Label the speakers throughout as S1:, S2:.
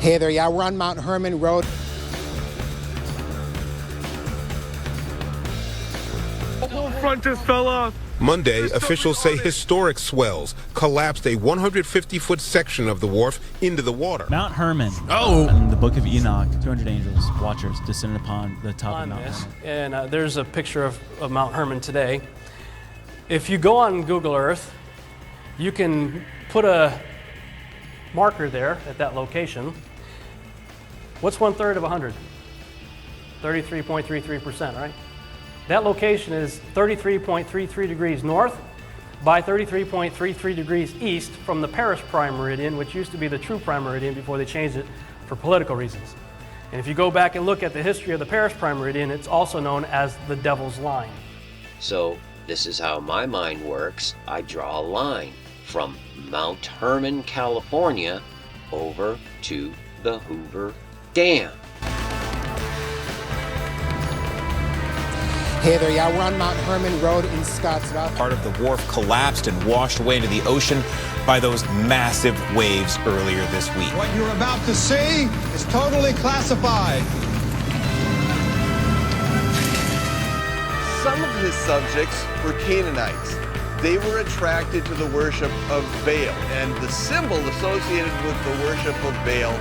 S1: Hey there, yeah, we're on Mount Hermon Road.
S2: The whole front just fell off.
S3: Monday, officials say historic swells collapsed a 150-foot section of the wharf into the water.
S4: Mount Hermon.
S2: Oh!
S4: In the Book of Enoch, 200 angels, watchers, descended upon the top of Mount Hermon.
S5: And there's a picture of Mount Hermon today. If you go on Google Earth, you can put a marker there at that location. What's 1/3 of 100? 33.33%, right? That location is 33.33 degrees north by 33.33 degrees east from the Paris prime meridian, which used to be the true prime meridian before they changed it for political reasons. And if you go back and look at the history of the Paris prime meridian, it's also known as the Devil's Line.
S6: So this is how my mind works. I draw a line from Mount Hermon, California, over to the Hoover Dam.
S1: Hey there, yeah, we're on Mount Hermon Road in Scottsdale.
S7: Part of the wharf collapsed and washed away into the ocean by those massive waves earlier this week.
S8: What you're about to see is totally classified.
S9: Some of his subjects were Canaanites. They were attracted to the worship of Baal, and the symbol associated with the worship of Baal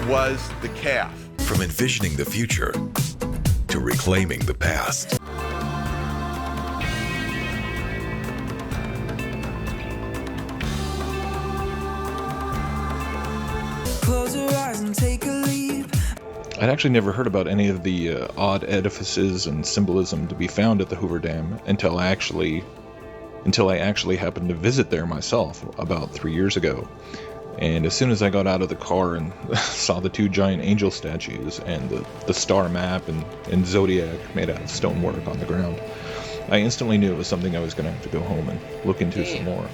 S9: was the calf.
S10: From envisioning the future to reclaiming the past.
S11: Close your eyes and take a leap.
S12: I'd actually never heard about any of the odd edifices and symbolism to be found at the Hoover Dam until I actually happened to visit there myself about 3 years ago. And as soon as I got out of the car and saw the two giant angel statues and the star map and zodiac made out of stonework on the ground, I instantly knew it was something I was going to have to go home and look into some more.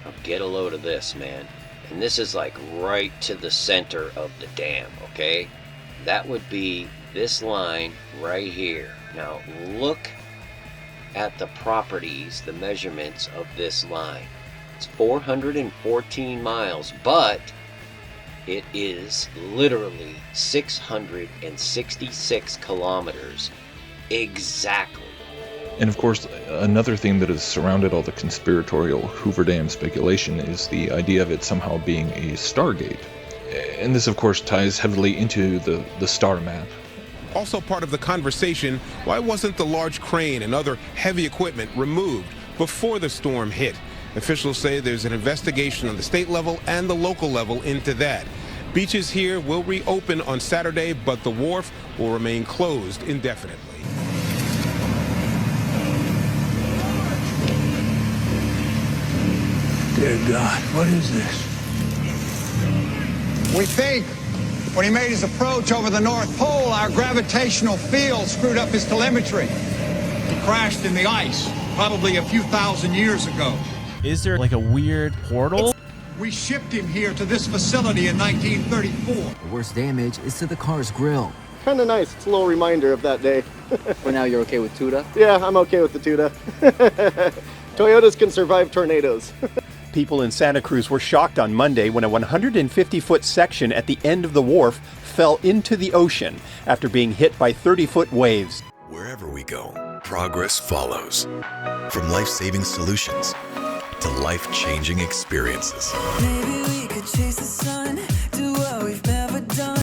S6: Now get a load of this, man. And this is like right to the center of the dam, okay? That would be this line right here. Now look at the properties, the measurements of this line. It's 414 miles, but it is literally 666 kilometers exactly.
S12: And of course, another thing that has surrounded all the conspiratorial Hoover Dam speculation is the idea of it somehow being a stargate. And this, of course, ties heavily into the star map.
S3: Also part of the conversation, why wasn't the large crane and other heavy equipment removed before the storm hit? Officials say there's an investigation on the state level and the local level into that. Beaches here will reopen on Saturday, but the wharf will remain closed indefinitely.
S8: Dear God, what is this? We think when he made his approach over the North Pole, our gravitational field screwed up his telemetry. He crashed in the ice, probably a few thousand years ago.
S4: Is there like a weird portal?
S8: We shipped him here to this facility in 1934.
S11: The worst damage is to the car's grill.
S13: Kind of nice. It's a little reminder of that day.
S11: For now, you're okay with Tuda?
S13: Yeah, I'm okay with the Tuda. Toyotas can survive tornadoes.
S14: People in Santa Cruz were shocked on Monday when a 150-foot section at the end of the wharf fell into the ocean after being hit by 30-foot waves.
S10: Wherever we go, progress follows. From life-saving solutions to life-changing experiences.
S11: Maybe we could chase the sun, do what we've never done.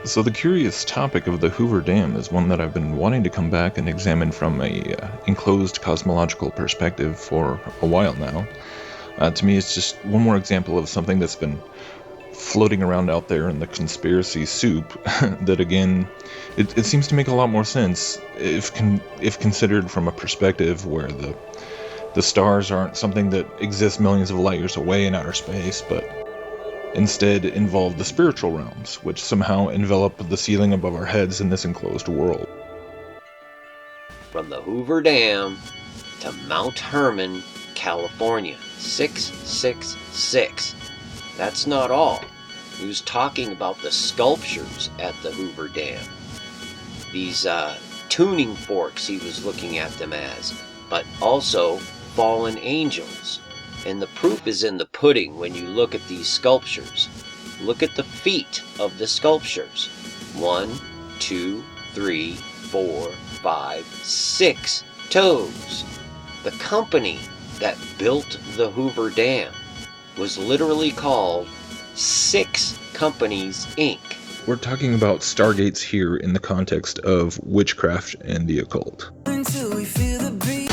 S12: So the curious topic of the Hoover Dam is one that I've been wanting to come back and examine from a enclosed cosmological perspective for a while now. To me, it's just one more example of something that's been floating around out there in the conspiracy soup that, again, it seems to make a lot more sense if considered from a perspective where the stars aren't something that exists millions of light years away in outer space, but instead involve the spiritual realms, which somehow envelop the ceiling above our heads in this enclosed world.
S6: From the Hoover Dam to Mount Hermon, California, 666. That's not all. He was talking about the sculptures at the Hoover Dam. These tuning forks he was looking at them as, but also fallen angels. And the proof is in the pudding when you look at these sculptures. Look at the feet of the sculptures. 1, 2, 3, 4, 5, 6 toes. The company that built the Hoover Dam was literally called 6 Companies, Inc.
S12: We're talking about stargates here in the context of witchcraft and the occult.
S11: Until we feel the beat.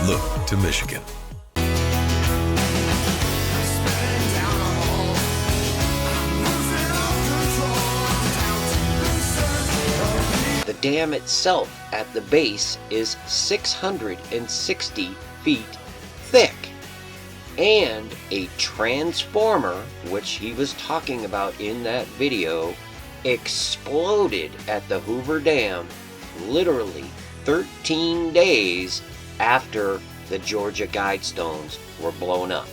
S10: Look to Michigan.
S6: The dam itself at the base is 660 feet thick. And a transformer, which he was talking about in that video, exploded at the Hoover Dam literally 13 days after the Georgia Guidestones were blown up.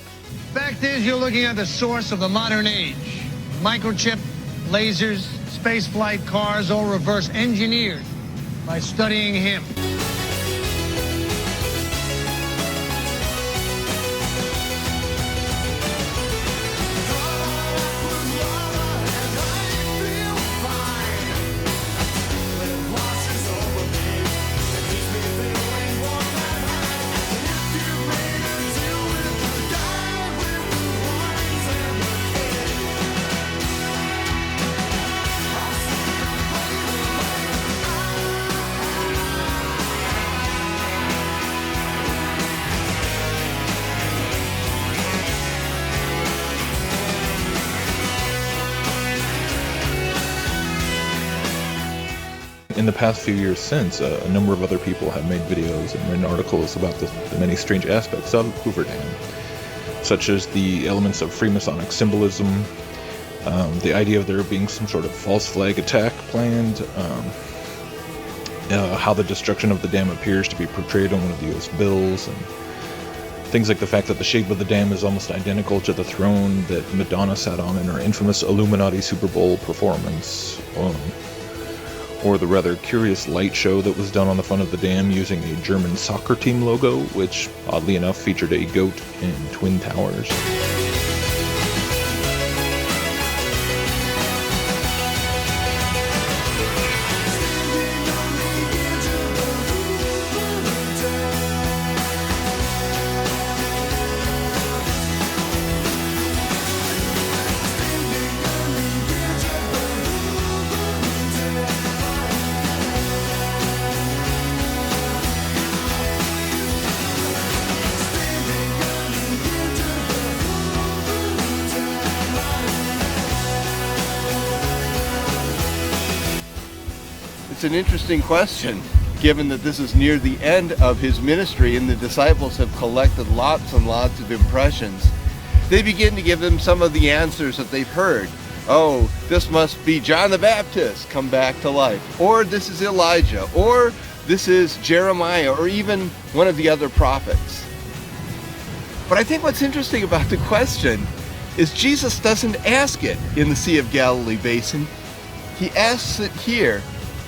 S8: Fact is, you're looking at the source of the modern age. Microchip, lasers, spaceflight, cars, all reverse engineered by studying him.
S12: In the past few years since, a number of other people have made videos and written articles about the many strange aspects of Hoover Dam, such as the elements of Freemasonic symbolism, the idea of there being some sort of false flag attack planned, how the destruction of the dam appears to be portrayed on one of the U.S. bills, and things like the fact that the shape of the dam is almost identical to the throne that Madonna sat on in her infamous Illuminati Super Bowl performance, or the rather curious light show that was done on the front of the dam using a German soccer team logo, which oddly enough featured a goat and twin towers.
S9: It's an interesting question, given that this is near the end of his ministry and the disciples have collected lots and lots of impressions. They begin to give them some of the answers that they've heard. Oh, this must be John the Baptist come back to life, or this is Elijah, or this is Jeremiah, or even one of the other prophets. But I think what's interesting about the question is Jesus doesn't ask it in the Sea of Galilee basin. He asks it here.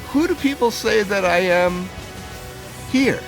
S9: Who do people say that I am here?